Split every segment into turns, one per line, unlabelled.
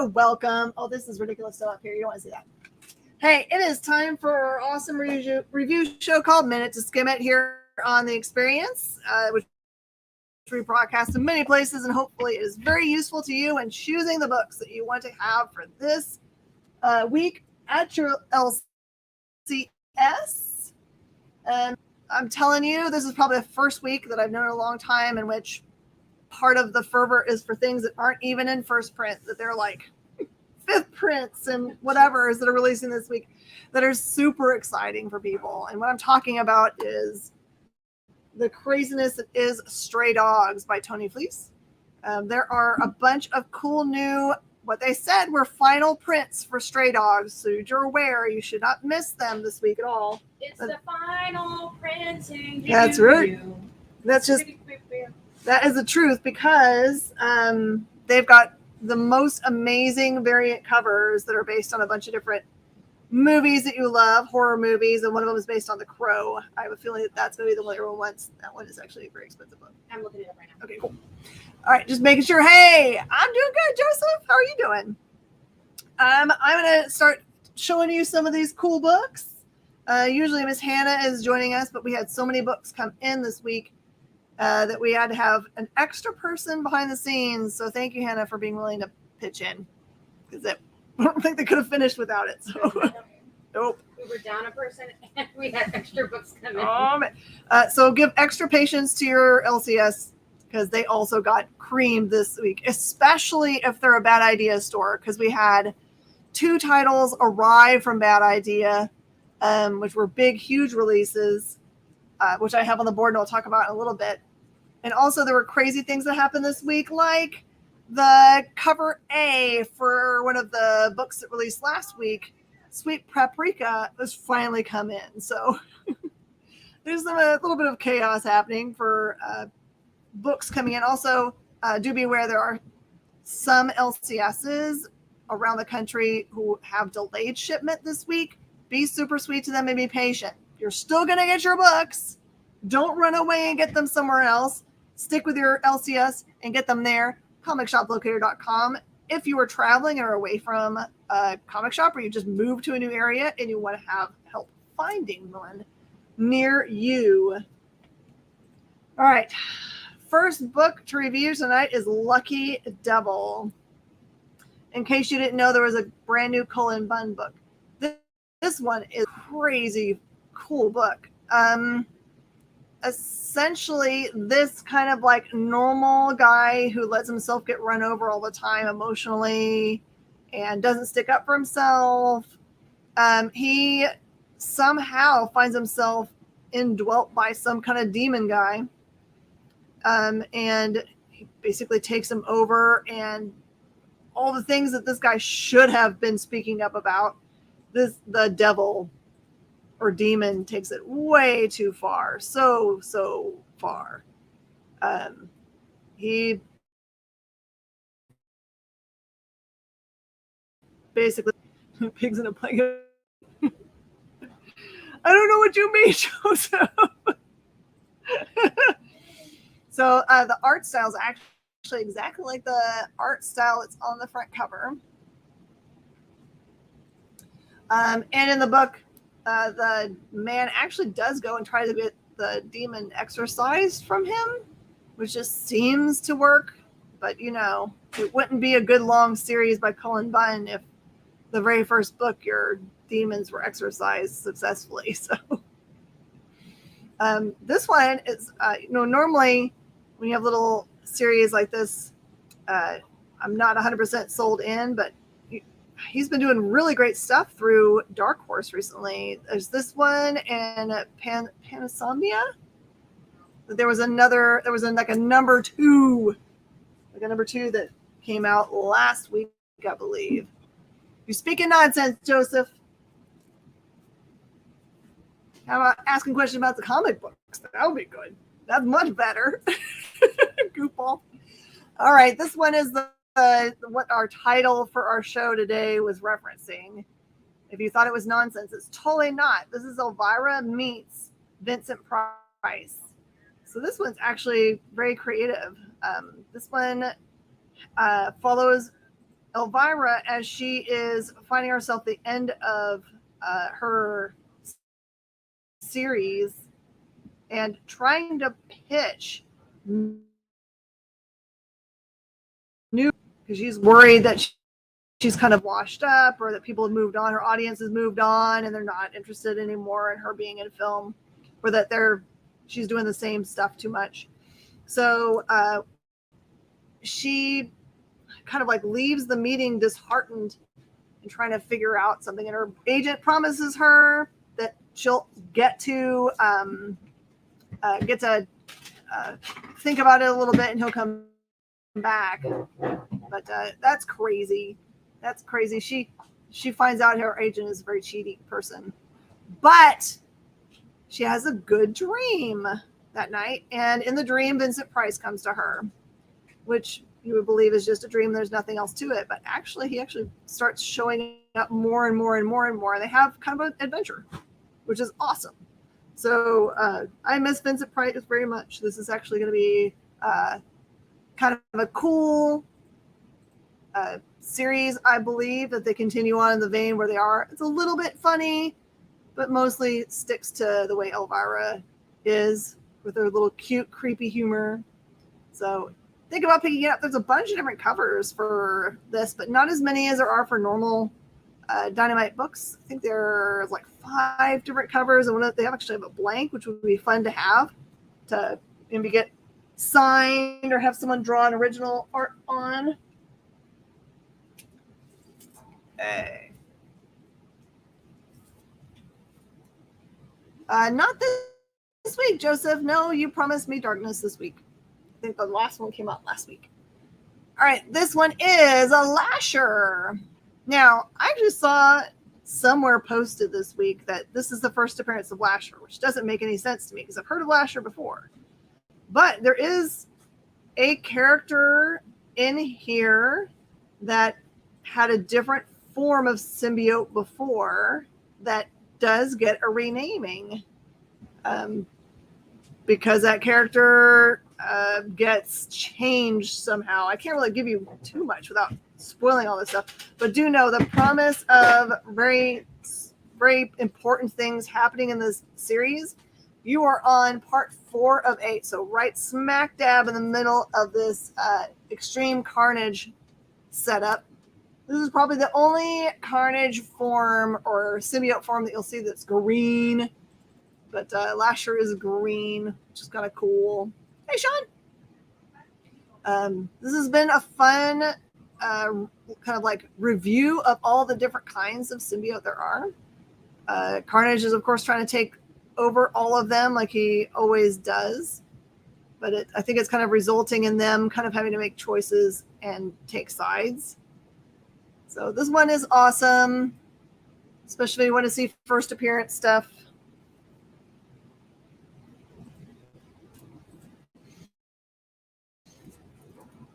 welcome. Oh, this is ridiculous stuff up here. You don't want to see that. Hey, it is time for our awesome review show called Minute to Skim It here on The Experience, which we broadcast in many places, and hopefully it is very useful to you in choosing the books that you want to have for this week at your LCS. And I'm telling you, this is probably the first week that I've known in a long time in which part of the fervor is for things that aren't even in first print, that they're like fifth prints and whatever that are releasing this week that are super exciting for people. And what I'm talking about is the craziness that is Stray Dogs by Tony Fleece. There are a bunch of cool new, what they said were final prints for Stray Dogs, so you're aware you should not miss them this week at all.
It's the final printing.
That's right. That's just, that is the truth, because they've got the most amazing variant covers that are based on a bunch of different movies that you love, horror movies, and one of them is based on The Crow. I have a feeling that that's going to be the one everyone wants. That one is actually a very expensive book.
I'm looking it up right now.
Okay, cool. All right, just making sure. Hey, I'm doing good, Joseph. How are you doing? I'm going to start showing you some of these cool books. Usually Miss Hanna is joining us, but we had so many books come in this week that we had to have an extra person behind the scenes. So thank you, Hanna, for being willing to pitch in, because I don't think they could have finished without it. So nope.
We were down a person and we had extra books come in.
So give extra patience to your LCS, because they also got creamed this week, especially if they're a Bad Idea store, because we had 2 titles arrive from Bad Idea, which were big, huge releases, which I have on the board and I'll talk about in a little bit. And also there were crazy things that happened this week, like the cover A for one of the books that released last week, Sweet Paprika, has finally come in. So there's a little bit of chaos happening for books coming in. Also, do be aware there are some LCSs around the country who have delayed shipment this week. Be super sweet to them and be patient. You're still going to get your books. Don't run away and get them somewhere else. Stick with your LCS and get them there. ComicShopLocator.com. If you are traveling or away from a comic shop, or you just moved to a new area and you want to have help finding one near you. All right. First book to review tonight is Lucky Devil. In case you didn't know, there was a brand new Cullen Bunn book. This one is a crazy cool book. Essentially, this kind of like normal guy who lets himself get run over all the time emotionally and doesn't stick up for himself. He somehow finds himself indwelt by some kind of demon guy. And he basically takes him over, and all the things that this guy should have been speaking up about, the devil or demon takes it way too far. So far. He basically pigs in a blanket. I don't know what you mean, Joseph. So the art style is actually exactly like the art style that's on the front cover. And in the book, the man actually does go and try to get the demon exorcised from him, which just seems to work. But, you know, it wouldn't be a good long series by Cullen Bunn if the very first book your demons were exorcised successfully. So this one is, normally when you have little series like this, I'm not 100% sold in, but he's been doing really great stuff through Dark Horse recently. There's this one and Panasomnia. There was a number 2, that came out last week, I believe. You're speaking nonsense, Joseph. How about asking questions about the comic books? That would be good. That's much better. Goofball. All right, this one is what our title for our show today was referencing. If you thought it was nonsense, it's totally not. This is Elvira meets Vincent Price. So this one's actually very creative. This one follows Elvira, as she is finding herself at the end of her series and trying to pitch new, because she's worried that she's kind of washed up or that people have moved on, her audience has moved on and they're not interested anymore in her being in film, or that she's doing the same stuff too much. So she kind of like leaves the meeting disheartened and trying to figure out something, and her agent promises her that she'll get to think about it a little bit and he'll come back. But that's crazy. That's crazy. She finds out her agent is a very cheating person, but she has a good dream that night, and in the dream Vincent Price comes to her, which you would believe is just a dream, there's nothing else to it, but actually he actually starts showing up more and more and more and more, and they have kind of an adventure, which is awesome. So I miss Vincent Price very much. This is actually going to be kind of a cool series, I believe, that they continue on in the vein where they are. It's a little bit funny, but mostly sticks to the way Elvira is, with her little cute, creepy humor. So think about picking it up. There's a bunch of different covers for this, but not as many as there are for normal Dynamite books. I think there's like 5 different covers, and they actually have a blank, which would be fun to have to maybe get signed or have someone draw an original art on. Not this week, Joseph. No, you promised me Darkness this week. I think the last one came out last week. All right, this one is a Lasher. Now, I just saw somewhere posted this week that this is the first appearance of Lasher, which doesn't make any sense to me because I've heard of Lasher before. But there is a character in here that had a different form of symbiote before that does get a renaming, because that character gets changed somehow. I can't really give you too much without spoiling all this stuff, but do know the promise of very, very important things happening in this series. You are on part 4 of 8, so right smack dab in the middle of this extreme carnage setup. This is probably the only carnage form or symbiote form that you'll see that's green, but Lasher is green, which is kind of cool. Hey, Sean. This has been a fun kind of like review of all the different kinds of symbiote there are. Carnage is, of course, trying to take over all of them like he always does, but I think it's kind of resulting in them kind of having to make choices and take sides. So this one is awesome, especially if you want to see first appearance stuff.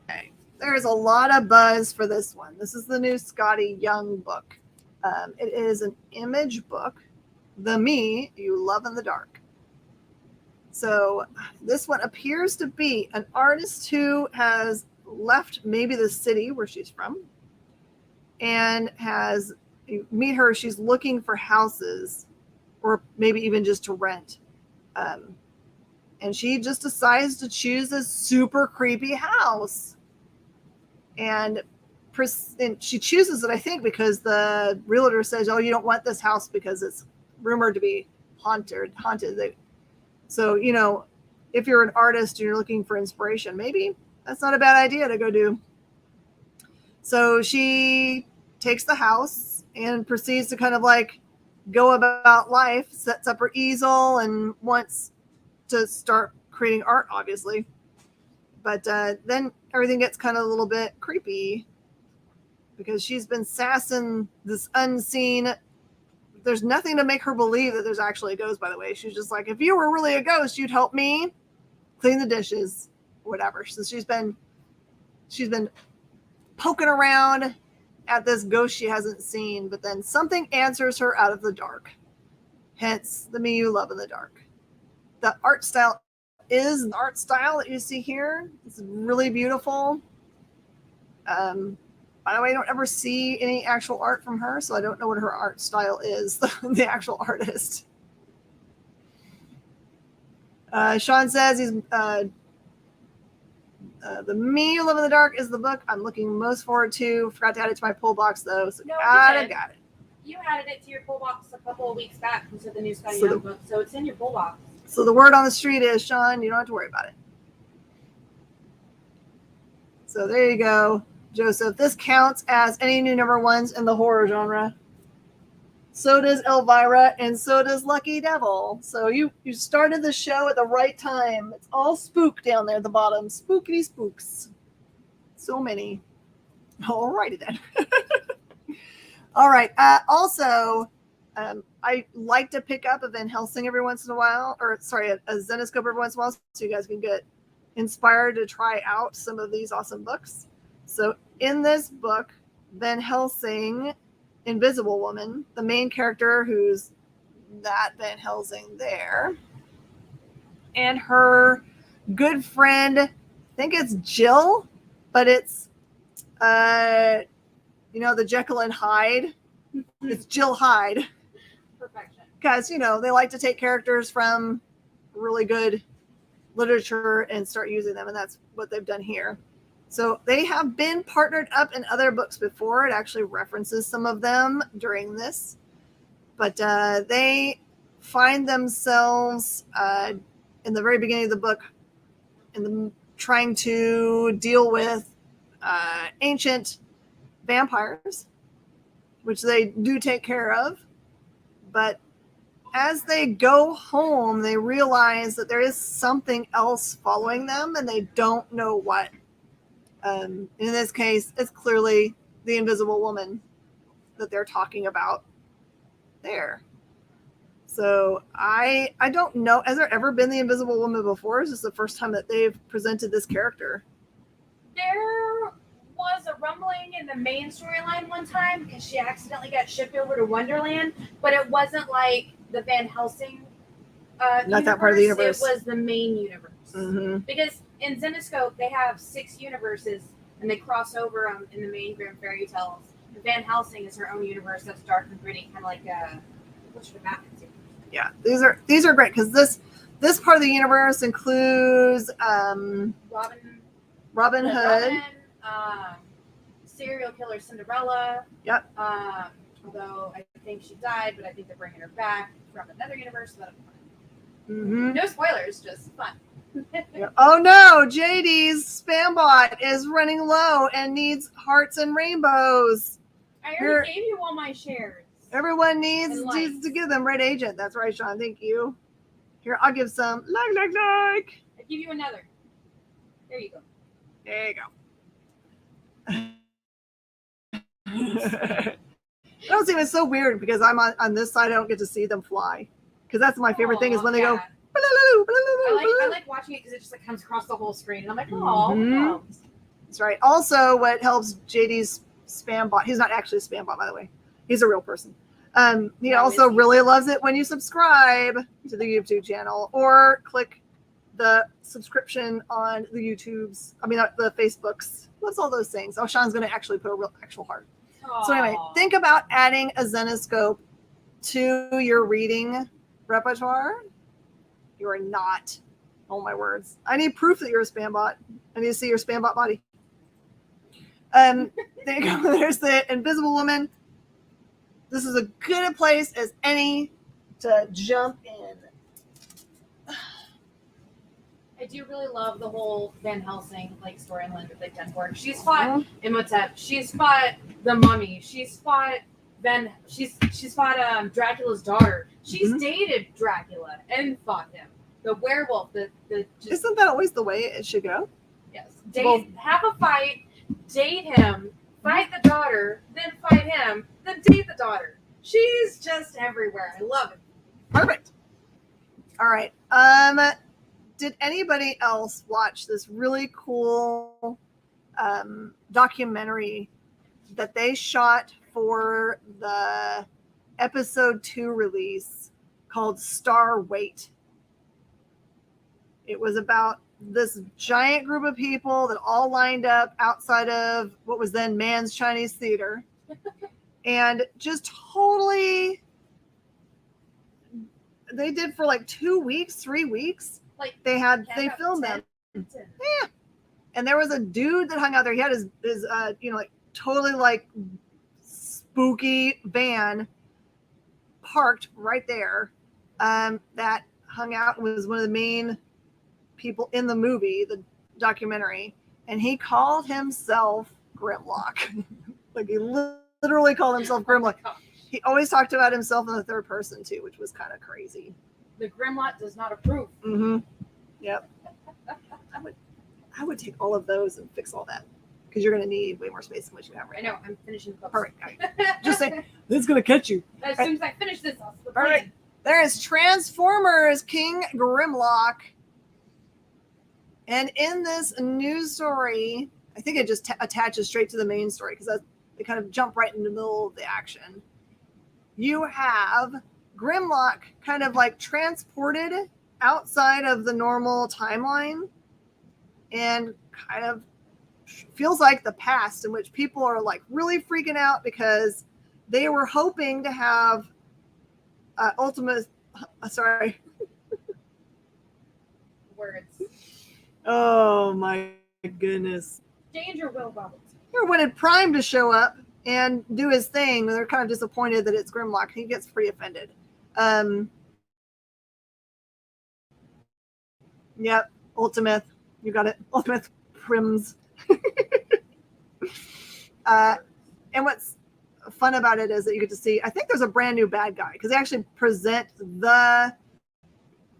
Okay. There's a lot of buzz for this one. This is the new Scotty Young book. It is an Image book, The Me You Love in the Dark. So this one appears to be an artist who has left maybe the city where she's from, and you meet her, she's looking for houses or maybe even just to rent. And she just decides to choose a super creepy house. And she chooses it, I think, because the realtor says, oh, you don't want this house because it's rumored to be haunted. So, if you're an artist and you're looking for inspiration, maybe that's not a bad idea to go do. So she takes the house and proceeds to kind of like go about life, sets up her easel and wants to start creating art, obviously. But then everything gets kind of a little bit creepy because she's been sassing this unseen. There's nothing to make her believe that there's actually a ghost, by the way. She's just like, if you were really a ghost, you'd help me clean the dishes, whatever. So she's been poking around at this ghost she hasn't seen, but then something answers her out of the dark. Hence, the Me You Love in the Dark. The art style is the art style that you see here. It's really beautiful. By the way, I don't ever see any actual art from her, so I don't know what her art style is, the actual artist. Sean says he's The Me You Live in the Dark is the book I'm looking most forward to. Forgot to add it to my pull box though, so
No,
got it.
You added it to your pull box a couple of weeks back into the New Sky
So
Young book, so it's in your pull box.
So the word on the street is, Sean, you don't have to worry about it. So there you go, Joseph. This counts as any new number ones in the horror genre. So does Elvira, and so does Lucky Devil. So you started the show at the right time. It's all spook down there at the bottom. Spookity spooks. So many. Alrighty then. All right. Also, I like to pick up a Van Helsing every once in a while, or sorry, a Zenescope every once in a while, so you guys can get inspired to try out some of these awesome books. So in this book, Van Helsing, Invisible Woman, the main character who's that Van Helsing there, and her good friend, I think it's Jill, but it's the Jekyll and Hyde. It's Jill Hyde.
Perfection.
Because, they like to take characters from really good literature and start using them, and that's what they've done here. So they have been partnered up in other books before. It actually references some of them during this. But they find themselves in the very beginning of the book trying to deal with ancient vampires, which they do take care of. But as they go home, they realize that there is something else following them, and they don't know what. In this case, it's clearly the Invisible Woman that they're talking about there. So I don't know. Has there ever been the Invisible Woman before? Is this the first time that they've presented this character?
There was a rumbling in the main storyline one time because she accidentally got shipped over to Wonderland, but it wasn't like the Van Helsing
Not that part of the universe.
It was the main universe.
Mm-hmm.
Because in Zenescope, they have 6 universes, and they cross over in the main Grimm fairy tales. And Van Helsing is her own universe that's dark and gritty, kind of like what's your map?
Yeah, these are great because this part of the universe includes Robin Hood,
serial killer Cinderella.
Yep.
Although I think she died, but I think they're bringing her back from another universe. So that'll be fun.
Mm-hmm.
No spoilers, just fun.
Yep. Oh no, JD's spam bot is running low and needs hearts and rainbows.
I already gave you all my shares.
Everyone needs to give them Red Agent. That's right, Sean. Thank you. Here, I'll give some. Like.
I give you another. There you go.
There you go. Don't seem it's so weird because I'm on this side. I don't get to see them fly because that's my favorite thing is when they go.
I like watching it because it just comes across the whole screen and I'm like, oh.
Mm-hmm. That's right. Also, what helps JD's spam bot. He's not actually a spam bot, by the way. He's a real person. He also really loves it when you subscribe to the YouTube channel or click the subscription on the the Facebooks. What's all those things? Oh, Sean's going to actually put a actual heart. Aww. So anyway, think about adding a Zenescope to your reading repertoire. You are not. Oh my words. I need proof that you're a spam bot. I need to see your spam bot body. There you go. There's the Invisible Woman. This is as good a place as any to jump in.
I do really love the whole Van Helsing storyline that they've done for her. She's fought Imhotep. She's fought the Mummy. She's fought Dracula's daughter. She's dated Dracula and fought him. The werewolf.
Isn't that always the way it should go?
Yes. Have a fight, date him, fight the daughter, then fight him, then date the daughter. She's just everywhere. I love it.
Perfect. All right. Did anybody else watch this really cool documentary that they shot for the episode 2 release called Star Wait? It was about this giant group of people that all lined up outside of what was then Mann's Chinese Theater and just totally, they did for like 2 weeks, 3 weeks.
Like
They filmed them. Yeah. And there was a dude that hung out there. He had his like totally like spooky van parked right there. That hung out and was one of the main people in the movie, the documentary, and he called himself Grimlock. Like he literally called himself Grimlock. He always talked about himself in the third person too, which was kind of crazy.
The Grimlock does not approve.
Mm-hmm. Yep. I would take all of those and fix all that because you're going to need way more space than what you have right now.
I know. I'm finishing the book.
Perfect. Just say this is going to catch you.
As soon as I finish this, I'll split.
All right. There is Transformers King Grimlock. And in this news story, I think it just attaches straight to the main story because they kind of jump right in the middle of the action. You have Grimlock kind of like transported outside of the normal timeline and kind of feels like the past, in which people are like really freaking out because they were hoping to have
Words.
Oh my goodness.
Danger, Will Bubbles.
They wanted Prime to show up and do his thing. They're kind of disappointed that it's Grimlock. He gets pretty offended. Yep, Ultimate. You got it. Ultimate Prims. And what's fun about it is that you get to see, I think there's a brand new bad guy because they actually present I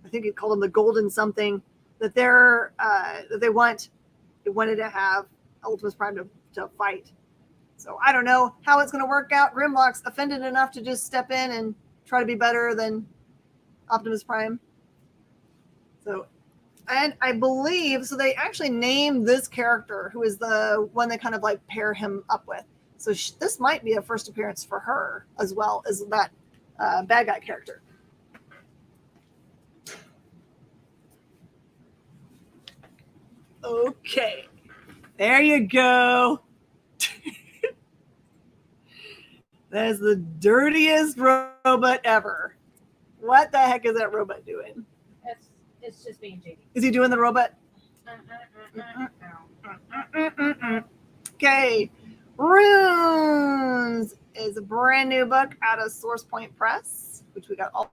think he called him the Golden something that they wanted to have Optimus Prime to fight. So I don't know how it's going to work out. Grimlock's offended enough to just step in and try to be better than Optimus Prime. So, and I believe, so they actually named this character who is the one they kind of like pair him up with. So this might be a first appearance for her as well as that bad guy character. Okay, there you go. That is the dirtiest robot ever. What the heck is that robot doing?
It's just being jiggy.
Is he doing the robot? Okay. Runes is a brand new book out of Source Point Press, which we got all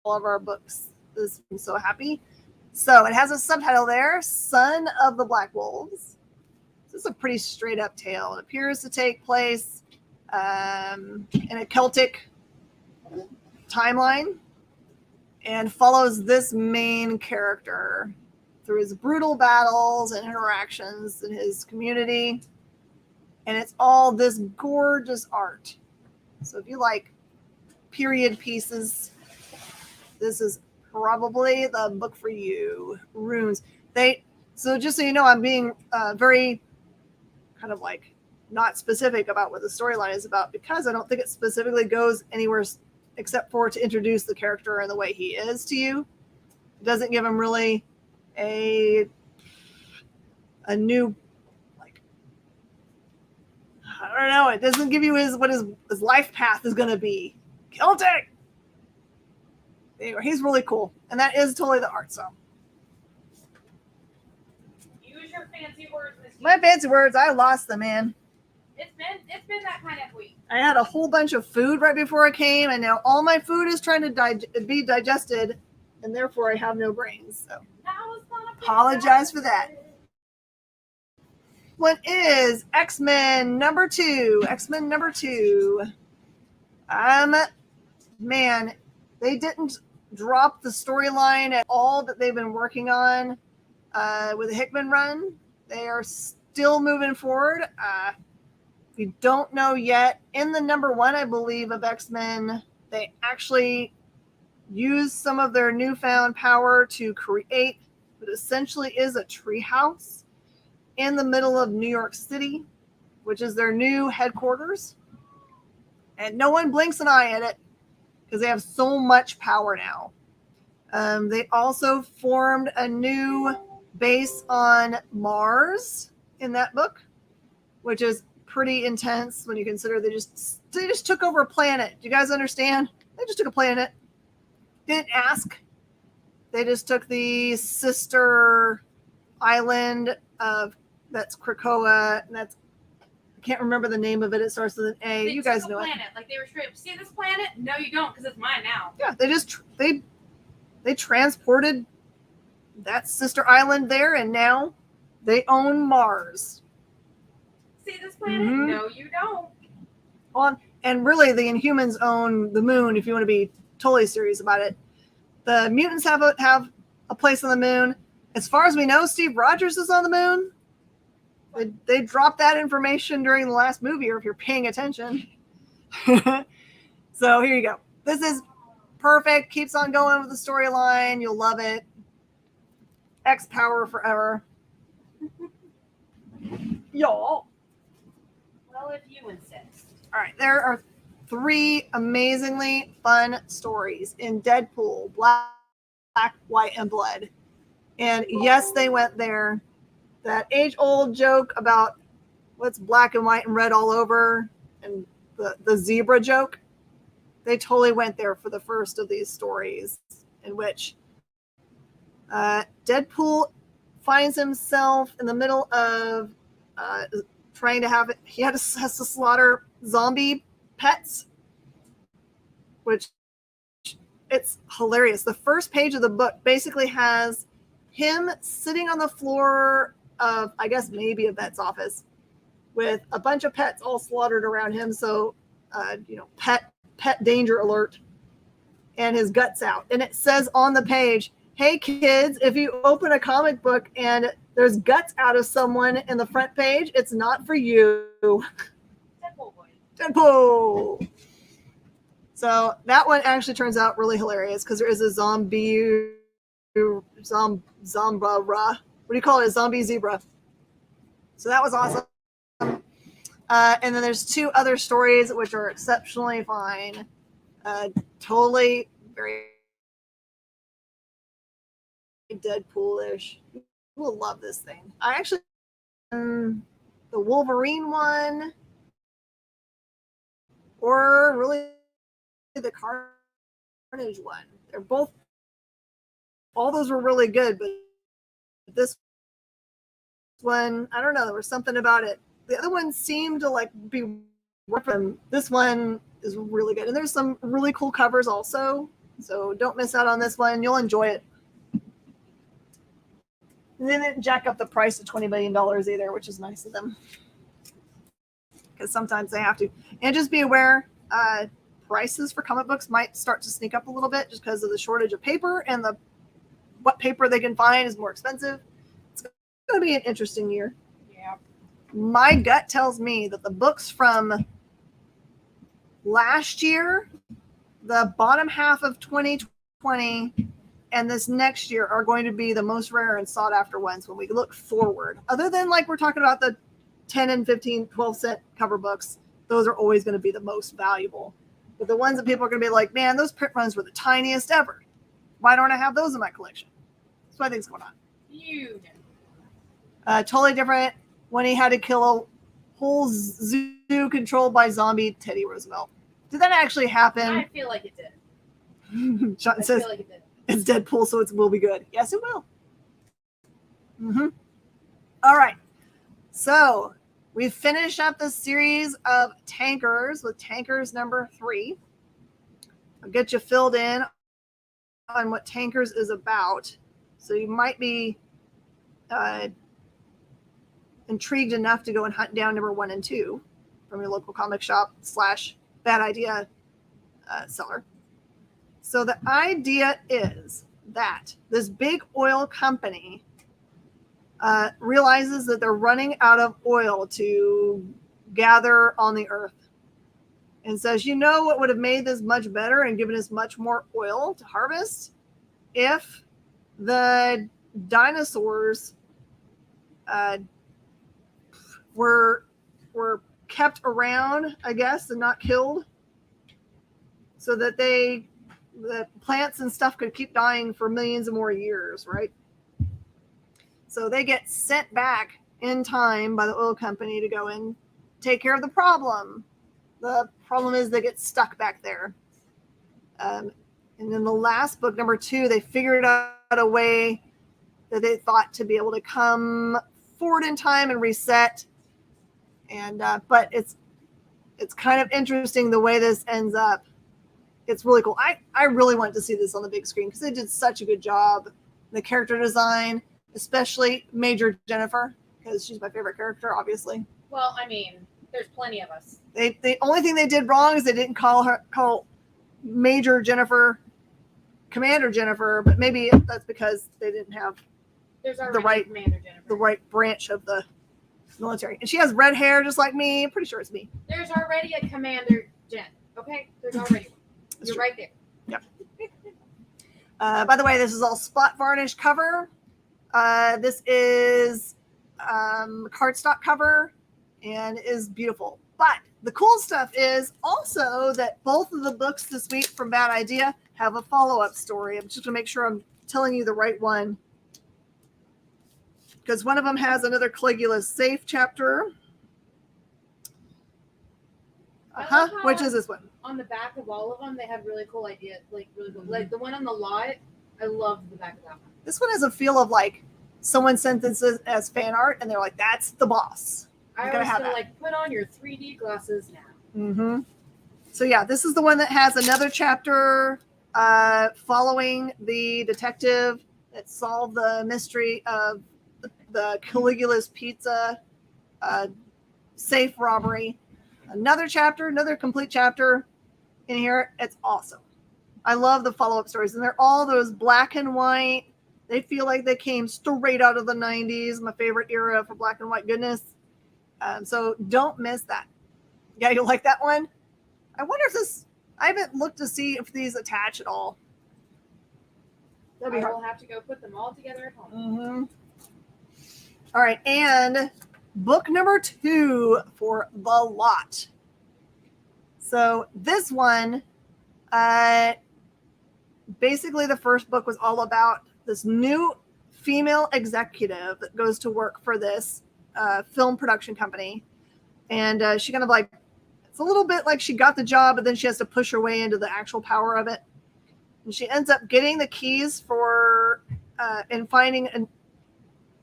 of our books. I'm so happy. So it has a subtitle there, Son of the Black Wolves. This is a pretty straight up tale. It appears to take place in a Celtic timeline and follows this main character through his brutal battles and interactions in his community. And it's all this gorgeous art. So if you like period pieces, this is probably the book for you. Runes. So just so you know, I'm being very kind of like not specific about what the storyline is about because I don't think it specifically goes anywhere except for to introduce the character and the way he is to you. It doesn't give him really a new, like, I don't know. It doesn't give you what his life path is going to be. Celtic. Anyway, he's really cool, and that is totally the art. So
Use your fancy words, Miss.
My fancy words, I lost them, man.
It's been that kind of week.
I had a whole bunch of food right before I came, and now all my food is trying to be digested, and therefore I have no brains. So apologize for that. What is X-Men number 2? X-Men number 2. Man, they didn't drop the storyline at all that they've been working on with the Hickman run. They are still moving forward. We don't know yet. In the number 1, I believe, of X-Men, they actually use some of their newfound power to create what essentially is a treehouse in the middle of New York City, which is their new headquarters. And no one blinks an eye at it because they have so much power now. They also formed a new base on Mars in that book, which is pretty intense when you consider they just took over a planet. Do you guys understand? They just took a planet. Didn't ask. They just took the sister island of that's Krakoa, and that's I can't remember the name of it. It starts with an A. You guys know
planet. Like they were straight up, see this planet? No, you don't, because it's mine now.
Yeah, they transported that sister island there, and now they own Mars.
See this planet? Mm-hmm. No, you don't.
And really, the Inhumans own the moon. If you want to be totally serious about it, the mutants have a place on the moon. As far as we know, Steve Rogers is on the moon. They dropped that information during the last movie, or if you're paying attention. So here you go. This is perfect. Keeps on going with the storyline. You'll love it. X Power forever. Y'all.
Well, if you insist.
All right. There are 3 amazingly fun stories in Deadpool, Black, White, and Blood. And yes, they went there. That age-old joke about what's black and white and red all over, and the zebra joke, they totally went there for the first of these stories, in which Deadpool finds himself in the middle of trying to have it. He has to slaughter zombie pets, which it's hilarious. The first page of the book basically has him sitting on the floor of, I guess, maybe a vet's office with a bunch of pets all slaughtered around him. So, pet danger alert, and his guts out. And it says on the page, hey kids, if you open a comic book and there's guts out of someone in the front page, it's not for you.
Deadpool boy.
Deadpool. So that one actually turns out really hilarious because there is a zombie zombra. What do you call it? A zombie zebra. So that was awesome. And then there's 2 other stories which are exceptionally fine. Totally very Deadpool-ish. You will love this thing. I actually the Wolverine one, or really the Carnage one. They're both, all those were really good, but this one, I don't know, there was something about it. The other one seemed to be from. This one is really good, and there's some really cool covers also, so don't miss out on this one. You'll enjoy it. And they didn't jack up the price to $20 million either, which is nice of them, because sometimes they have to. And just be aware, prices for comic books might start to sneak up a little bit just because of the shortage of paper, and what paper they can find is more expensive. It's going to be an interesting year.
Yeah.
My gut tells me that the books from last year, the bottom half of 2020, and this next year are going to be the most rare and sought after ones when we look forward. Other than we're talking about the 10 and 15, 12 cent cover books, those are always going to be the most valuable. But the ones that people are going to be like, man, those print runs were the tiniest ever. Why don't I have those in my collection? That's what I think's going on.
You
know. Totally different when he had to kill a whole zoo controlled by zombie Teddy Roosevelt. Did that actually happen?
I feel like it did.
Sean says,
like it did.
It's Deadpool, so it will be good. Yes, it will. Mm-hmm. All right. So we finished up the series of Tankers with Tankers number 3. I'll get you filled in on what Tankers is about. So you might be intrigued enough to go and hunt down number 1 and 2 from your local comic shop / bad idea seller. So the idea is that this big oil company realizes that they're running out of oil to gather on the earth, and says, you know what would have made this much better and given us much more oil to harvest? If the dinosaurs were kept around, I guess, and not killed, so that the plants and stuff could keep dying for millions of more years, right? So they get sent back in time by the oil company to go and take care of the problem. The problem is they get stuck back there. And then the last book, number 2, they figured out a way that they thought to be able to come forward in time and reset. And but it's kind of interesting the way this ends up. It's really cool. I really want to see this on the big screen because they did such a good job. The character design, especially Major Jennifer, because she's my favorite character, obviously.
Well, I mean, there's plenty of us.
The only thing they did wrong is they didn't call Major Jennifer Commander Jennifer, but maybe that's because they didn't have the right branch of the military. And she has red hair just like me. I'm pretty sure it's me.
There's already a Commander Jen. Okay? There's already one. You're right there.
Yep. By the way, this is all spot varnish cover. This is cardstock cover and is beautiful. But the cool stuff is also that both of the books this week from Bad Idea have a follow-up story. I'm just going to make sure I'm telling you the right one. Because one of them has another Caligula's Safe chapter. Which is this one?
On the back of all of them, they have really cool ideas. Like, really cool. Like, the one on the lot, I love the back of that one.
This one has a feel of like someone sent this as fan art, and they're like, that's the boss.
I always feel like, put on your 3D glasses now.
Mm-hmm. So, yeah, this is the one that has another chapter following the detective that solved the mystery of the Caligula's Pizza safe robbery. Another chapter, another complete chapter in here. It's awesome. I love the follow-up stories, and they're all those black and white. They feel like they came straight out of the 90s, my favorite era for black and white goodness. So don't miss that. Yeah, you like that one? I wonder if this, I haven't looked to see if these attach at all.
I will have to go put them all together at home.
Mm-hmm. All right, and book number 2 for the lot. So this one, basically the first book was all about this new female executive that goes to work for this film production company. And she kind of like, it's a little bit like she got the job, but then she has to push her way into the actual power of it. And she ends up getting the keys for and finding an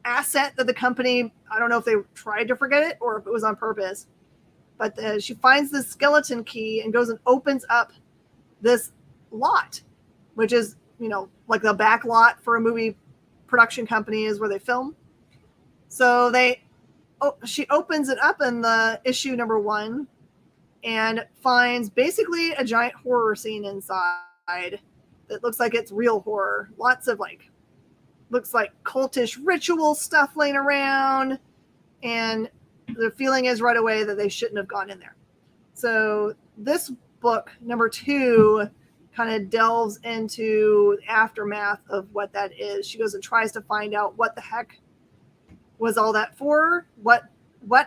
asset that the company, I don't know if they tried to forget it or if it was on purpose, but she finds this skeleton key and goes and opens up this lot, which is, you know, like the back lot for a movie production company is where they film. So she opens it up in the issue number 1 and finds basically a giant horror scene inside that looks like it's real horror. Lots of like, looks like cultish ritual stuff laying around. And the feeling is right away that they shouldn't have gone in there. So this book, number 2, kind of delves into the aftermath of what that is. She goes and tries to find out what the heck was all that for, what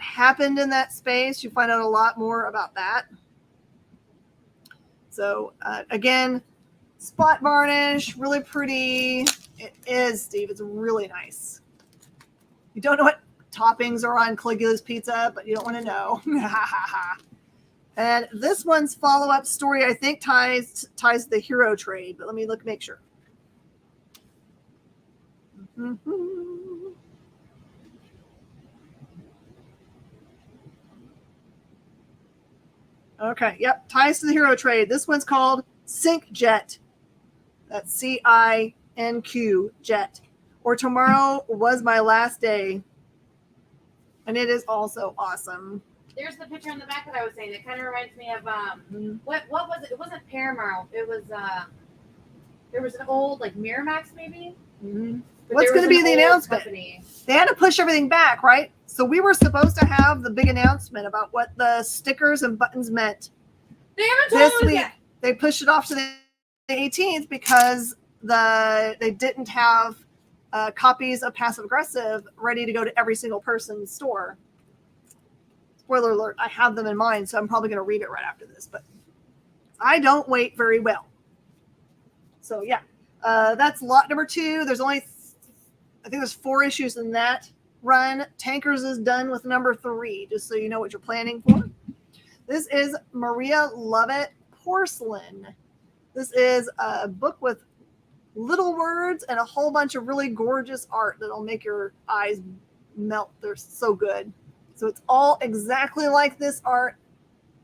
happened in that space. You find out a lot more about that. So again, spot varnish, really pretty. It is, Steve. It's really nice. You don't know what toppings are on Caligula's pizza, but you don't want to know. And this one's follow-up story, I think, ties the hero trade, but let me make sure. Mm-hmm. Okay, yep, ties to the hero trade. This one's called Sink Jet. That's C-I-N-Q, Jet. Or Tomorrow Was My Last Day. And it is also awesome.
There's the picture on the back that I was saying. It kind of reminds me of what was it? It wasn't Paramount. It was there was an old like Miramax maybe.
Mm-hmm. What's going to be the announcement? Company. They had to push everything back, right? So we were supposed to have the big announcement about what the stickers and buttons meant.
They haven't told us yet.
They pushed it off to the 18th because they didn't have copies of Passive Aggressive ready to go to every single person's store. Spoiler alert, I have them in mind, so I'm probably going to read it right after this, but I don't wait very well. So yeah, that's lot number 2. There's only I think there's 4 issues in that run. Tankers is done with number 3, just so you know what you're planning for. This is Maria Lovett Porcelain. This is a book with little words and a whole bunch of really gorgeous art that'll make your eyes melt. They're so good. So it's all exactly like this art.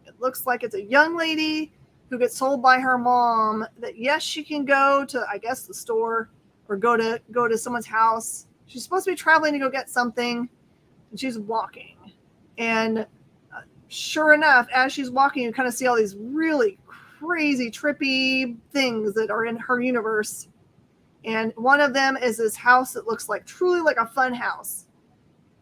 It looks like it's a young lady who gets told by her mom that yes, she can go to, I guess, the store or go to someone's house. She's supposed to be traveling to go get something, and she's walking. And sure enough, as she's walking, you kind of see all these really crazy, trippy things that are in her universe. And one of them is this house that looks like truly like a fun house.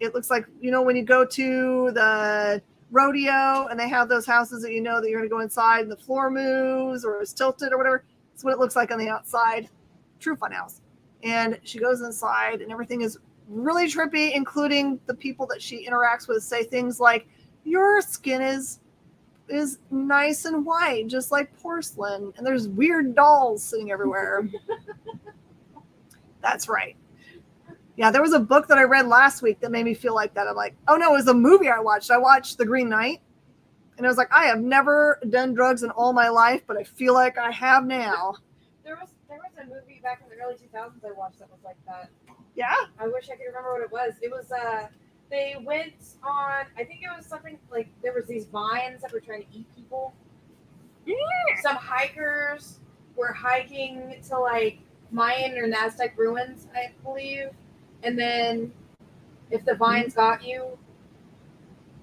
It looks like, you know, when you go to the rodeo and they have those houses that you know that you're going to go inside and the floor moves or is tilted or whatever. That's what it looks like on the outside. True fun house. And she goes inside and everything is really trippy, including the people that she interacts with say things like, your skin is nice and white, just like porcelain. And there's weird dolls sitting everywhere. That's right. Yeah, there was a book that I read last week that made me feel like that. I'm like, oh no, it was a movie I watched. I watched The Green Knight. And I was like, I have never done drugs in all my life, but I feel like I have now.
There was a movie back in the early 2000s I watched that was like that.
Yeah?
I wish I could remember what it was. It was, they went on, I think it was something like there was these vines that were trying to eat people.
Yeah.
Some hikers were hiking to like Mayan or Aztec ruins, I believe. And then if the vines got you,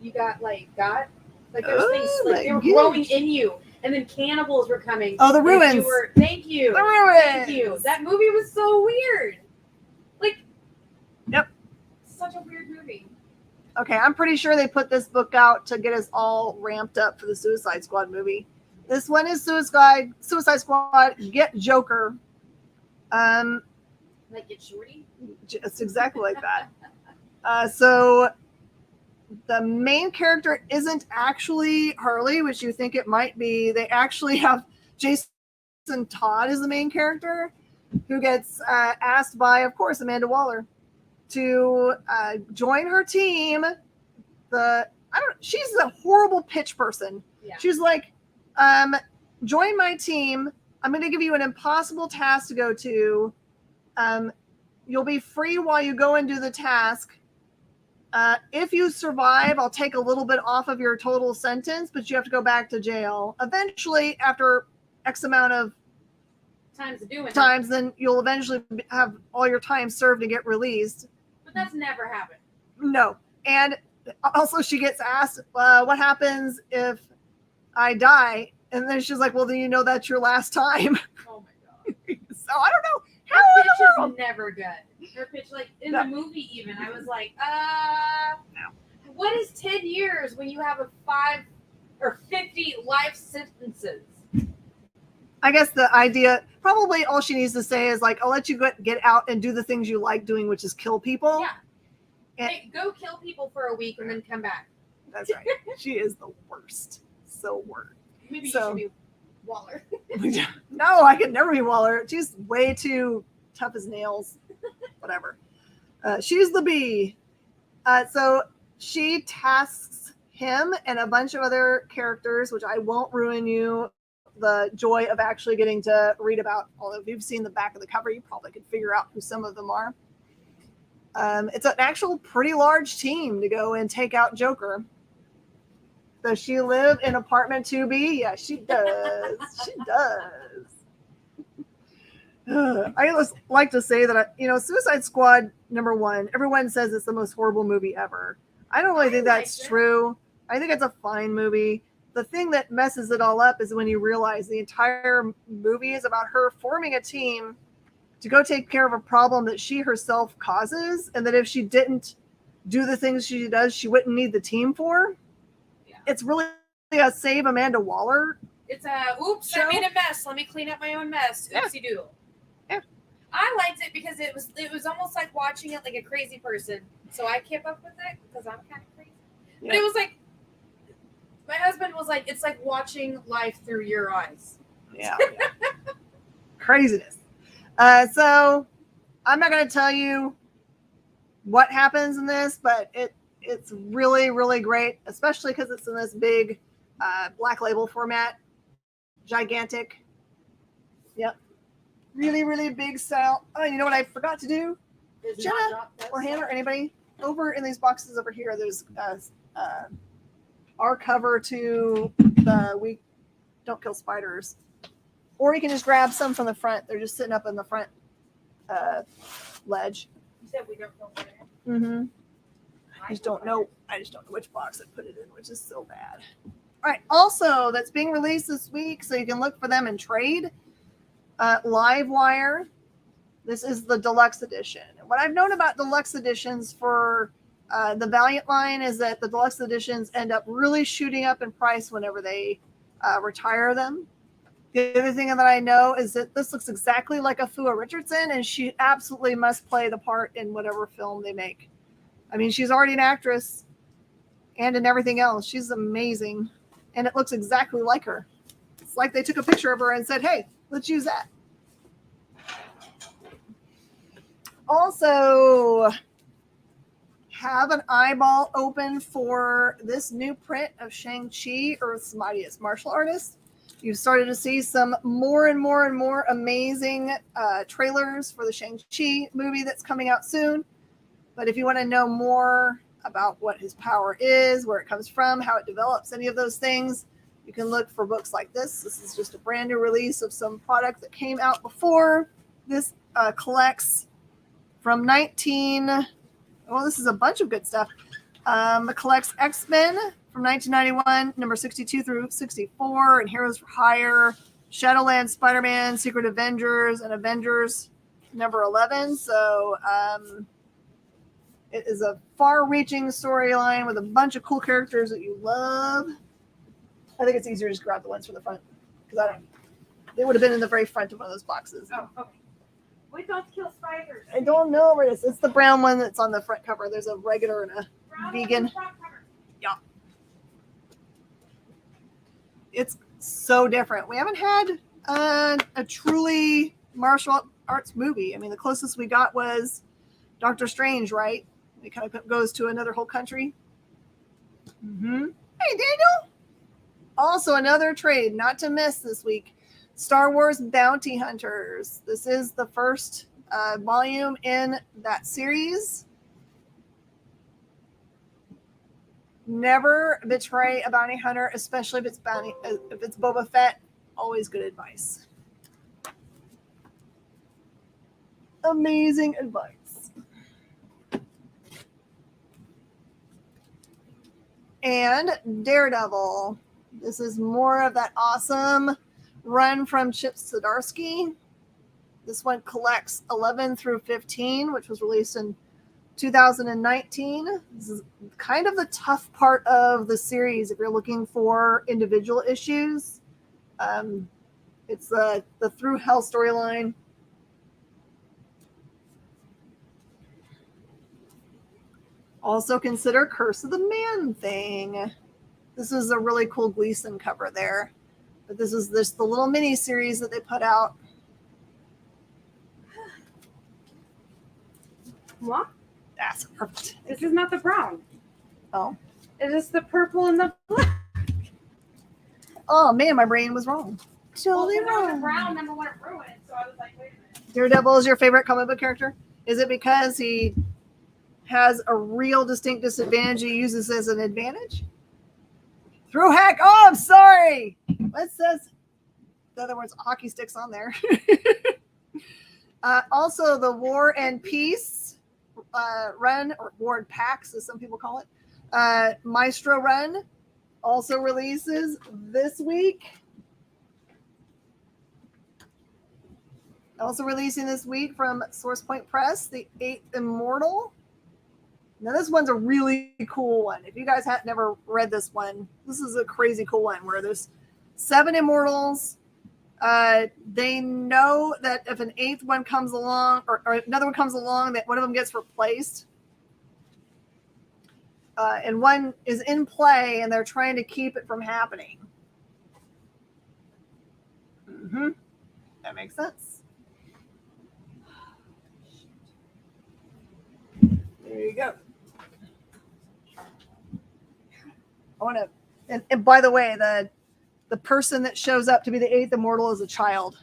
you got like there was things like they were growing in you. And then cannibals were coming.
Oh, the ruins.
Thank you.
The ruins.
Thank you. That movie was so weird. Like,
yep.
Such a weird movie.
Okay, I'm pretty sure they put this book out to get us all ramped up for the Suicide Squad movie. This one is Suicide Squad, Get Joker.
Like Get Shorty?
It's exactly like that. So the main character isn't actually Harley, which you think it might be. They actually have Jason Todd as the main character, who gets asked by, of course, Amanda Waller to join her team. She's a horrible pitch person.
Yeah.
She's like, join my team. I'm going to give you an impossible task to go to. You'll be free while you go and do the task. If you survive, I'll take a little bit off of your total sentence, but you have to go back to jail. Eventually, after X amount of times, then you'll eventually have all your time served and get released.
But that's never happened. No. And
also she gets asked, what happens if I die? And then she's like, well, then you know that's your last time.
Oh my God.
So I don't know.
Her pitch is never good. Her pitch, like in the movie even, I was like, no. What is 10 years when you have a 5 or 50 life sentences?
I guess the idea, probably all she needs to say is like, I'll let you get out and do the things you like doing, which is kill people.
Yeah. And hey, go kill people for a week and then come back.
That's right. She is the worst. So worst.
Maybe you should be Waller.
No, I could never be Waller. She's way too tough as nails. Whatever. She's the bee. So she tasks him and a bunch of other characters, which I won't ruin you the joy of actually getting to read about. Although if you've seen the back of the cover, you probably could figure out who some of them are. It's an actual pretty large team to go and take out Joker. Does she live in apartment 2B? Yeah, she does. She does. I just like to say that, Suicide Squad #1, everyone says it's the most horrible movie ever. I don't really think that's true. I think it's a fine movie. The thing that messes it all up is when you realize the entire movie is about her forming a team to go take care of a problem that she herself causes, and that if she didn't do the things she does, she wouldn't need the team for. Yeah. It's really a save Amanda Waller.
It's a, oops, show. I made a mess. Let me clean up my own mess. Oopsie doodle. Yeah. I liked it because it was almost like watching it like a crazy person. So I kept up with it because I'm kind of crazy. Yeah. But it was like, my husband was like, it's like watching life through your eyes.
Yeah. Craziness. So I'm not going to tell you what happens in this, but it's really, really great, especially because it's in this big black label format. Gigantic. Yep. Really, really big style. Oh, you know what I forgot to do? Jenna or Hanna or anybody? Over in these boxes over here, there's our cover to the We Don't Kill Spiders. Or you can just grab some from the front. They're just sitting up in the front ledge.
You said We Don't Kill Spiders?
Mm-hmm. I just don't know which box I put it in, which is so bad. All right. Also, that's being released this week, so you can look for them in trade. Livewire. This is the deluxe edition. What I've known about deluxe editions for the Valiant line is that the deluxe editions end up really shooting up in price whenever they retire them. The other thing that I know is that this looks exactly like a Fua Richardson, and she absolutely must play the part in whatever film they make. I mean, she's already an actress and in everything else. She's amazing, and it looks exactly like her. It's like they took a picture of her and said, hey, let's use that. Also, have an eyeball open for this new print of Shang-Chi, Earth's Mightiest Martial Artist. You've started to see some more and more and more amazing trailers for the Shang-Chi movie that's coming out soon. But if you want to know more about what his power is, where it comes from, how it develops, any of those things, you can look for books like this. This is just a brand new release of some product that came out before. This collects from this is a bunch of good stuff. It collects X-Men from 1991, number 62 through 64, and Heroes for Hire, Shadowland Spider-Man, Secret Avengers, and Avengers number 11. So it is a far-reaching storyline with a bunch of cool characters that you love. I think it's easier to just grab the ones from the front because they would have been in the very front of one of those boxes.
Oh, okay. We don't kill spiders.
I don't know where it is. It's the brown one that's on the front cover. There's a regular and a vegan. Yeah. It's so different. We haven't had a truly martial arts movie. I mean, the closest we got was Doctor Strange, right? It kind of goes to another whole country. Mm-hmm. Hey, Daniel. Also, another trade not to miss this week. Star Wars Bounty Hunters. This is the first volume in that series. Never betray a bounty hunter, especially if it's Boba Fett. Always good advice. Amazing advice. And Daredevil. This is more of that awesome run from Chip Zdarsky. This one collects 11 through 15, which was released in 2019. This is kind of the tough part of the series if you're looking for individual issues. It's the Through Hell storyline. Also consider Curse of the Man-Thing. This is a really cool Gleason cover there. But this is the little mini series that they put out.
What?
That's perfect.
This is not the brown.
Oh.
It is the purple and the black.
Oh man, my brain was wrong. Totally wrong.
The brown number one ruined, so I was like, wait a minute.
Daredevil is your favorite comic book character? Is it because he has a real distinct disadvantage he uses as an advantage? Through hack. Oh, I'm sorry. What says? In other words, hockey sticks on there. Also, the War and Peace run, or War and Pax, as some people call it, Maestro run, also releases this week. Also releasing this week from Source Point Press, The Eighth Immortal. Now, this one's a really cool one. If you guys had never read this one, this is a crazy cool one where there's 7 immortals. They know that if an 8th one comes along, or another one comes along, that one of them gets replaced. And one is in play, and they're trying to keep it from happening. Mm-hmm. That makes sense. There you go. I want to, and by the way, the person that shows up to be the 8th immortal is a child.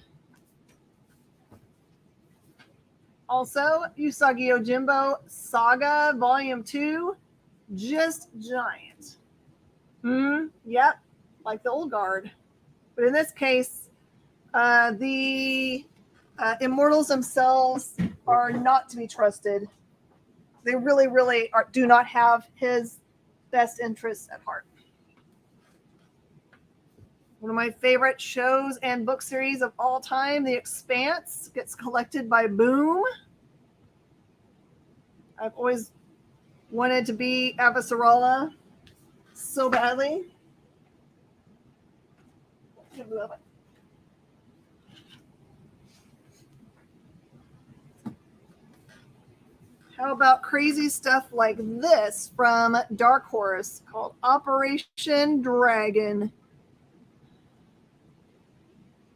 Also, Usagi Yojimbo Saga Volume 2, just giant. Yep, like the old guard. But in this case, the immortals themselves are not to be trusted. They really, really do not have his best interests at heart. One of my favorite shows and book series of all time, The Expanse, gets collected by Boom. I've always wanted to be Avasarala so badly. How about crazy stuff like this from Dark Horse called Operation Dragon?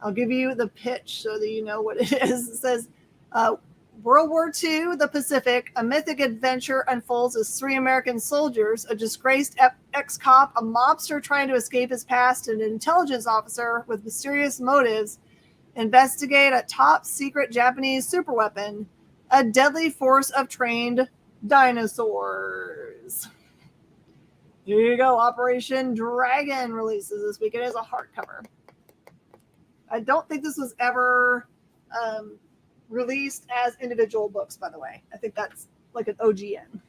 I'll give you the pitch so that you know what it is. It says, World War II, the Pacific, a mythic adventure unfolds as 3 American soldiers, a disgraced ex-cop, a mobster trying to escape his past, and an intelligence officer with mysterious motives investigate a top-secret Japanese superweapon, a deadly force of trained dinosaurs. Here you go. Operation Dragon releases this week. It is a hardcover. I don't think this was ever released as individual books, by the way. I think that's like an OGN.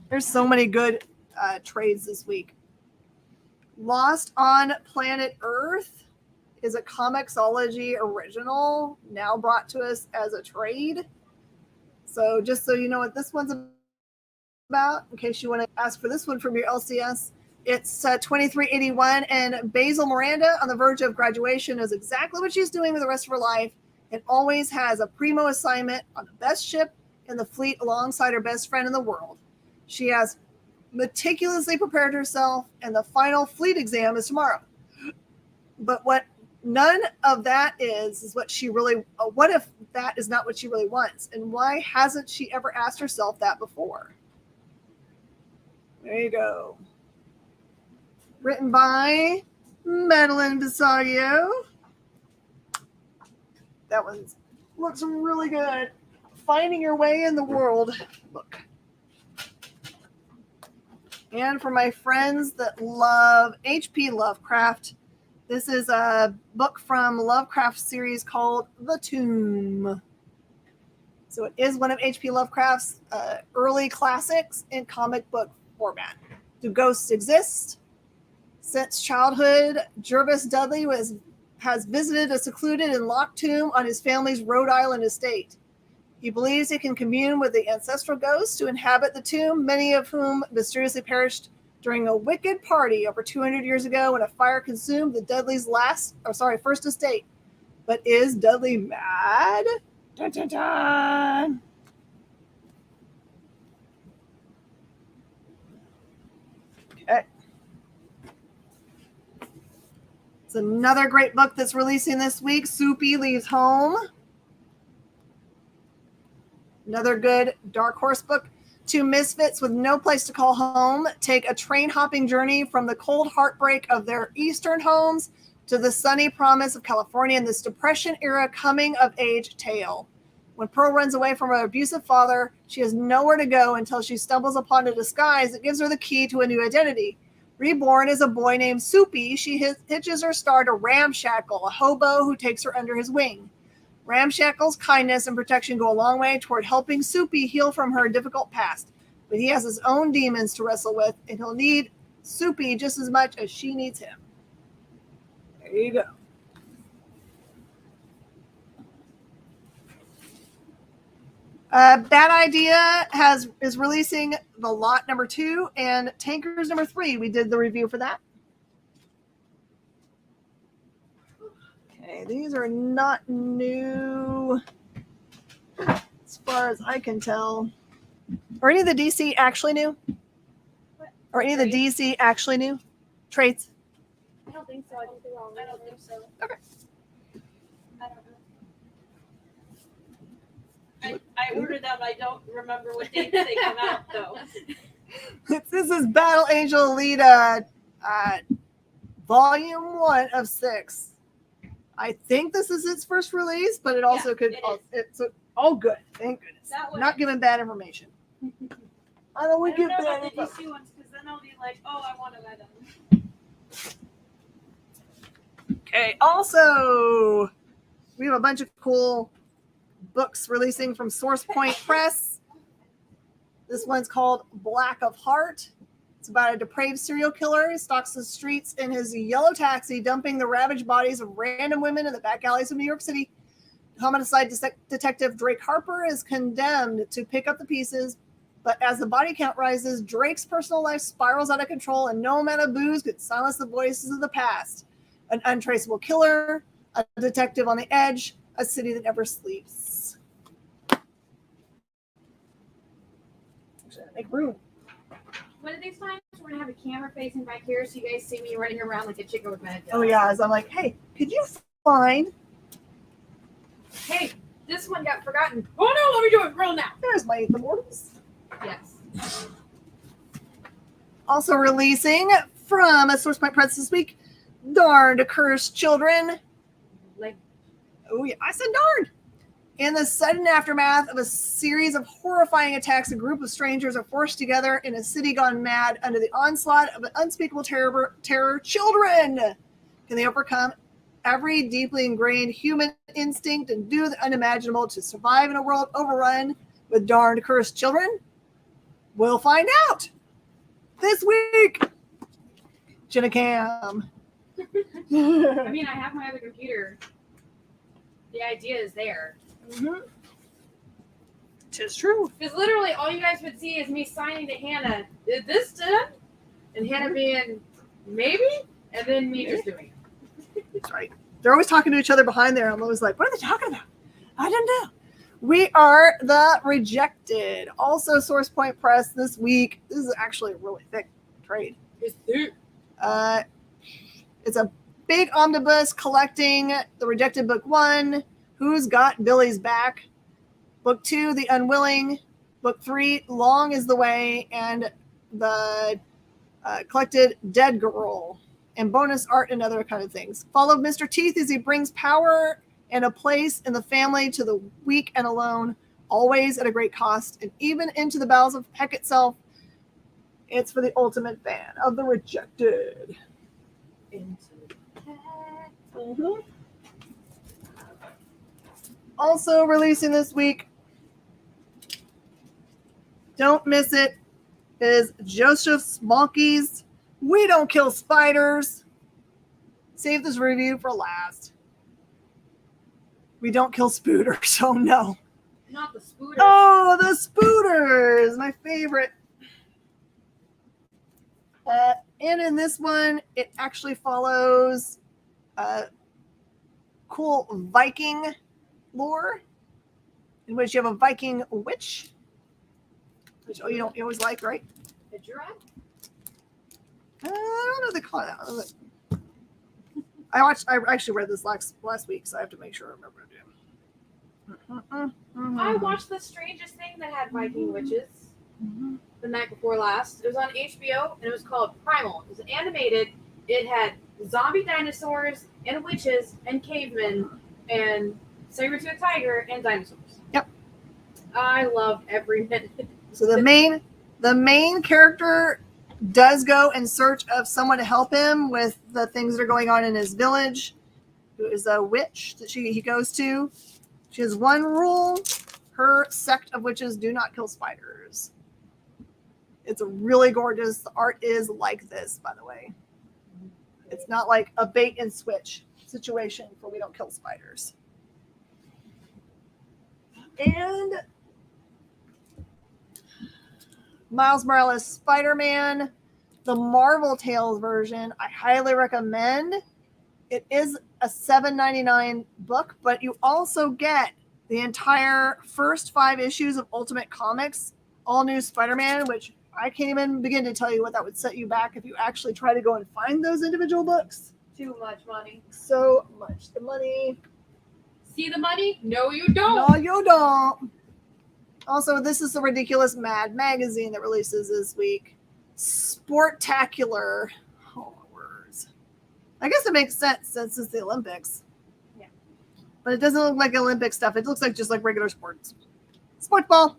There's so many good trades this week. Lost on Planet Earth is a Comixology original, now brought to us as a trade. So just so you know what this one's about, in case you want to ask for this one from your LCS, it's 2381, and Basil Miranda, on the verge of graduation, knows exactly what she's doing with the rest of her life and always has a primo assignment on the best ship in the fleet alongside her best friend in the world. She has meticulously prepared herself, and the final fleet exam is tomorrow. But what none of that is what she really, what if that is not what she really wants? And why hasn't she ever asked herself that before? There you go. Written by Madeline Bisaggio. That one looks really good. Finding Your Way in the World book. And for my friends that love H.P. Lovecraft, this is a book from Lovecraft series called The Tomb. So it is one of H.P. Lovecraft's early classics in comic book format. Do ghosts exist? Since childhood, Jervis Dudley has visited a secluded and locked tomb on his family's Rhode Island estate. He believes he can commune with the ancestral ghosts who inhabit the tomb, many of whom mysteriously perished during a wicked party over 200 years ago when a fire consumed the Dudley's first estate. But is Dudley mad? Dun, dun, dun. Okay. It's another great book that's releasing this week. Soupy Leaves Home. Another good Dark Horse book. 2 misfits with no place to call home take a train-hopping journey from the cold heartbreak of their eastern homes to the sunny promise of California in this Depression-era coming-of-age tale. When Pearl runs away from her abusive father, she has nowhere to go until she stumbles upon a disguise that gives her the key to a new identity. Reborn as a boy named Soupy, she hitches her star to Ramshackle, a hobo who takes her under his wing. Ramshackle's kindness and protection go a long way toward helping Soupy heal from her difficult past. But he has his own demons to wrestle with, and he'll need Soupy just as much as she needs him. There you go. Bad Idea is releasing The Lot #2 and Tankers #3. We did the review for that. Okay, these are not new as far as I can tell. Are any of the DC actually new?
What?
Are any of the DC actually new? Traits?
I don't think so. I think they're all. I don't think so.
Okay.
I don't know.
I ordered them. I don't remember what dates they come out, though.
This is Battle Angel Alita, Volume 1 of 6. I think this is its first release, but it also could. It's all good. Thank goodness. Not giving bad information. I don't want to give bad
about the
information.
DC ones because then I'll be like, oh, I want to buy them.
Okay. Also, we have a bunch of cool books releasing from Source Point Press. This one's called Black of Heart. It's about a depraved serial killer who stalks the streets in his yellow taxi, dumping the ravaged bodies of random women in the back alleys of New York City. Homicide detective Drake Harper is condemned to pick up the pieces, but as the body count rises, Drake's personal life spirals out of control, and no amount of booze could silence the voices of the past. An untraceable killer, a detective on the edge, a city that never sleeps. Make room.
One of these times, we're going to have a camera facing back here so you guys see me running around like a chicken with my head down.
Oh, yeah. As I'm like, hey, could you find...
Hey, this one got forgotten. Oh, no, let me do it real now.
There's my Immortals.
Yes.
Also releasing from a Source Point Press this week, Darned Cursed Children.
Like,
oh, yeah, I said darned. In the sudden aftermath of a series of horrifying attacks, a group of strangers are forced together in a city gone mad under the onslaught of an unspeakable terror. Children! Can they overcome every deeply ingrained human instinct and do the unimaginable to survive in a world overrun with darned cursed children? We'll find out this week. Jenna Cam.
I mean, I have my other computer. The idea is there.
Mm-hmm. Tis true.
Because literally all you guys would see is me signing to Hanna, is this done? And Hanna being, maybe? And then me just doing it.
That's right. They're always talking to each other behind there. I'm always like, what are they talking about? I don't know. We are the Rejected. Also, Source Point Press this week. This is actually a really thick trade.
It's thick.
It's a big omnibus collecting the Rejected Book 1, Who's Got Billy's Back, Book 2, The Unwilling, Book 3, Long is the Way, and the collected Dead Girl, and bonus art and other kind of things. Follow Mr. Teeth as he brings power and a place in the family to the weak and alone, always at a great cost, and even into the bowels of heck itself. It's for the ultimate fan of the Rejected. Mm-hmm. Also releasing this week, don't miss it, is Joseph Smolky's We Don't Kill Spiders. Save this review for last. We don't kill spooters, oh no.
Not the spooters.
Oh, the spooters, my favorite. And in this one, it actually follows cool Viking lore, in which you have a Viking witch, which you always like, right?
A giraffe?
I don't know if they call it that. I actually read this last week, so I have to make sure I remember to do.
I watched The Strangest Thing that had Viking witches the night before last. It was on HBO, and it was called Primal. It was animated. It had zombie dinosaurs and witches and cavemen and saber-toothed tiger and dinosaurs.
Yep.
I loved every minute.
So the main character does go in search of someone to help him with the things that are going on in his village, who is a witch that he goes to. She has one rule: her sect of witches do not kill spiders. It's a really gorgeous. The art is like this, by the way. It's not like a bait and switch situation for We Don't Kill Spiders. And Miles Morales Spider-Man, the Marvel Tales version, I highly recommend. It is a $7.99 book, but you also get the entire first 5 issues of Ultimate Comics, All New Spider-Man, which I can't even begin to tell you what that would set you back if you actually try to go and find those individual books.
Too much money.
So much. The money.
See the money? No, you don't.
No, you don't. Also, this is the Ridiculous Mad magazine that releases this week. Sportacular. Oh, words. I guess it makes sense since it's the Olympics.
Yeah.
But it doesn't look like Olympic stuff. It looks like just like regular sports. Sports ball.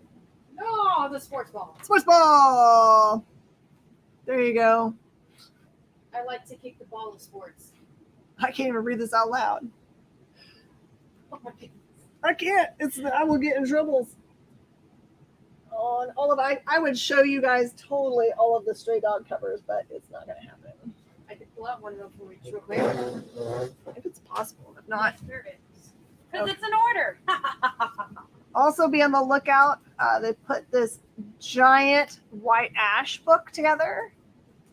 Oh, the sports ball.
Sports ball. There you go.
I like to kick the ball of sports.
I can't even read this out loud.
Oh my goodness.
I can't. I will get in trouble. On all of I would show you guys totally all of the Stray Dog covers, but it's not going to happen.
I could pull out one of them for you real quick.
If it's possible. If not,
There it is. Because it's an order.
also be on the lookout. They put this giant white ash book together.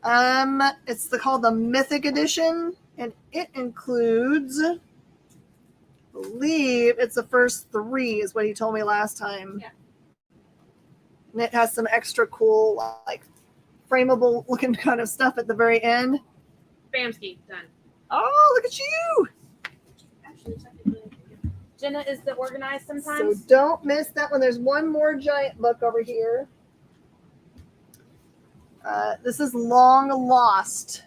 It's called the Mythic Edition, and it includes, I believe it's the first 3 is what he told me last time.
Yeah.
And it has some extra cool, like frameable looking kind of stuff at the very end.
Bamski, done.
Oh, look at you!
Actually, technically, Jenna is the organized
So
sometimes.
don't miss that one. There's one more giant book over here. This is Long Lost.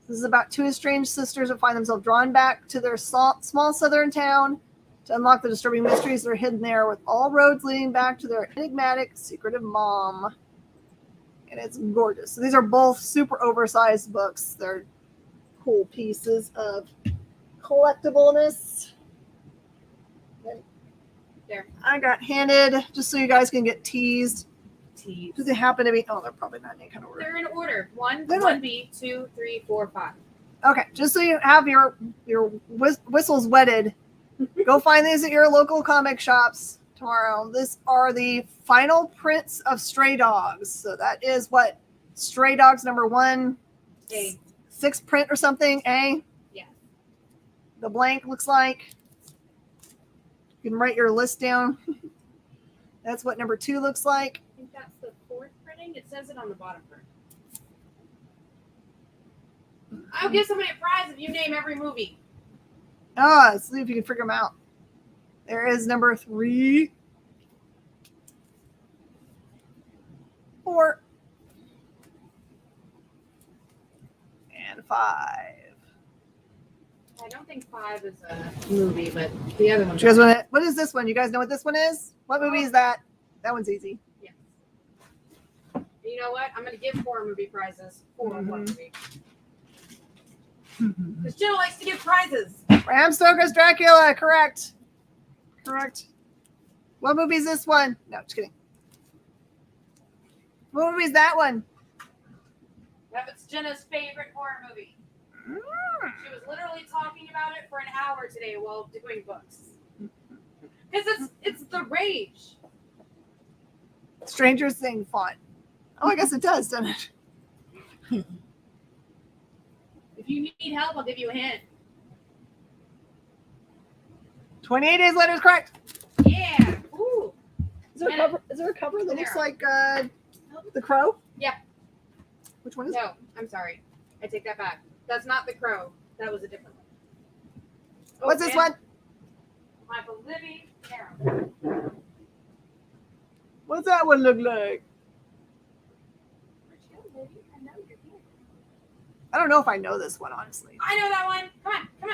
This is about 2 estranged sisters that find themselves drawn back to their small southern town to unlock the disturbing mysteries that are hidden there, with all roads leading back to their enigmatic, secretive mom. And it's gorgeous. So these are both super oversized books. They're cool pieces of collectibleness.
There.
I got handed, just so you guys can get teased.
Tease.
Do they happen to be? Oh, they're probably not in any kind of order.
They're in order. 1,
They're not.
1B, 2, 3, 4, 5.
Okay, just so you have your whistles wetted, go find these at your local comic shops tomorrow. These are the final prints of Stray Dogs. So that is what Stray Dogs number 1,
A.
6 print or something. A.
Yeah.
The blank looks like. You can write your list down. That's what number 2 looks like.
I think that's the 4th printing. It says it on the bottom print. I'll give somebody a prize if you name every movie.
Let's see if you can figure them out. There is number 3, 4, and 5.
I don't think 5 is a movie, but the other one.
Do you guys want to, what is this one? You guys know what this one is? What movie is that? That one's easy.
Yes. You know what? I'm going to give 4 movie prizes for one movie. Because Jill likes to give prizes.
Bram Stoker's Dracula. Correct. What movie is this one? No, just kidding. What movie is that one?
That's Jenna's favorite horror movie. She was literally talking about it for an hour today while doing books. Because it's the rage.
Stranger Things font. Oh, I guess it does, doesn't it?
If you need help, I'll give you a hint.
28 Days Later is correct.
Yeah. Ooh.
Is there a cover that looks like The Crow?
Yeah.
Which one is it?
No, I'm sorry. I take that back. That's not The Crow. That was a different one. Oh,
What's this one?
Michael Libby. Carol.
What's that one look like? I don't know if I know this one, honestly.
I know that one. Come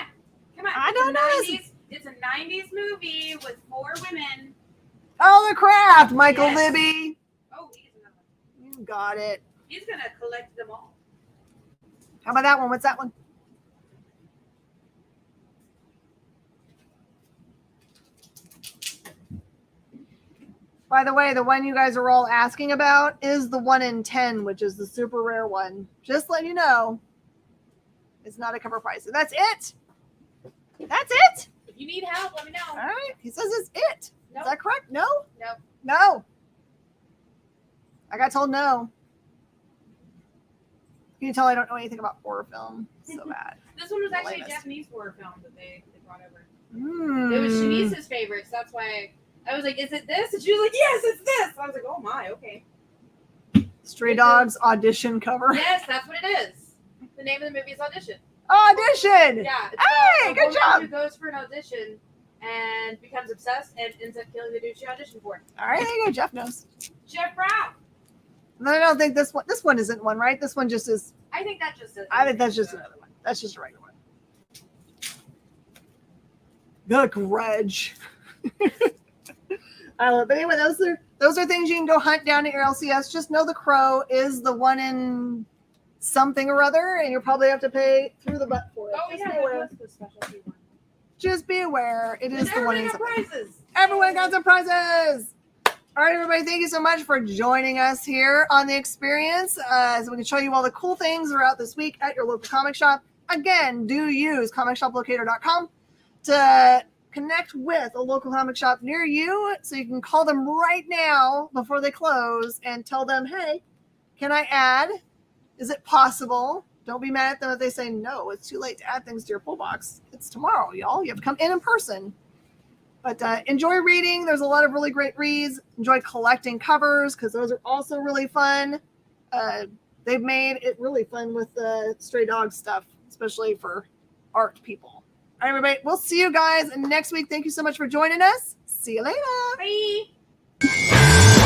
on.
I don't know this.
It's a 90s movie with 4 women.
Oh, The Craft, Michael
Yes.
Libby.
Oh, he's another one.
You got it.
He's going to collect them all.
How about that one? What's that one? By the way, the one you guys are all asking about is the 1 in 10, which is the super rare one. Just letting you know. It's not a cover price. So that's it. That's it.
If you need help, let me know.
All right. He says it's it.
Nope.
Is that correct? No?
Nope.
No. I got told no. You can tell I don't know anything about horror film. So bad.
This one was actually a
Latest.
Japanese horror film that they brought over.
Mm.
It was Shanice's favorites. That's why I was like, is it this? And she was like, yes, it's this. I was like, oh my, okay.
Stray Dogs audition cover.
Yes, that's what it is. The name of the movie is Audition.
Audition.
Yeah. It's
Hey,
a
good
woman
job.
who goes for an audition and becomes obsessed and ends up killing the dude she auditioned for.
All right, there you go. Jeff knows.
Jeff Brown.
I don't think this one isn't one, right? This one just is.
I think that just is.
I think that's just another one. That's just a regular one. The Grudge. I love it. But anyway, those are things you can go hunt down at your LCS. Just know the Crow is the one in something or other, and you'll probably have to pay through the butt for it.
Oh,
Just
yeah,
be
that
aware.
was the specialty one.
Just be aware. It is the one in
Everybody got
something.
prizes.
Everyone got some prizes. All right, everybody, thank you so much for joining us here on The Experience so we can show you all the cool things throughout this week at your local comic shop. Again, do use comicshoplocator.com to connect with a local comic shop near you so you can call them right now before they close and tell them, hey, can I add? Is it possible? Don't be mad at them if they say no. It's too late to add things to your pull box. It's tomorrow, y'all. You have to come in person. But enjoy reading. There's a lot of really great reads. Enjoy collecting covers because those are also really fun. They've made it really fun with the stray dog stuff, especially for art people. All right, everybody. We'll see you guys next week. Thank you so much for joining us. See you later.
Bye.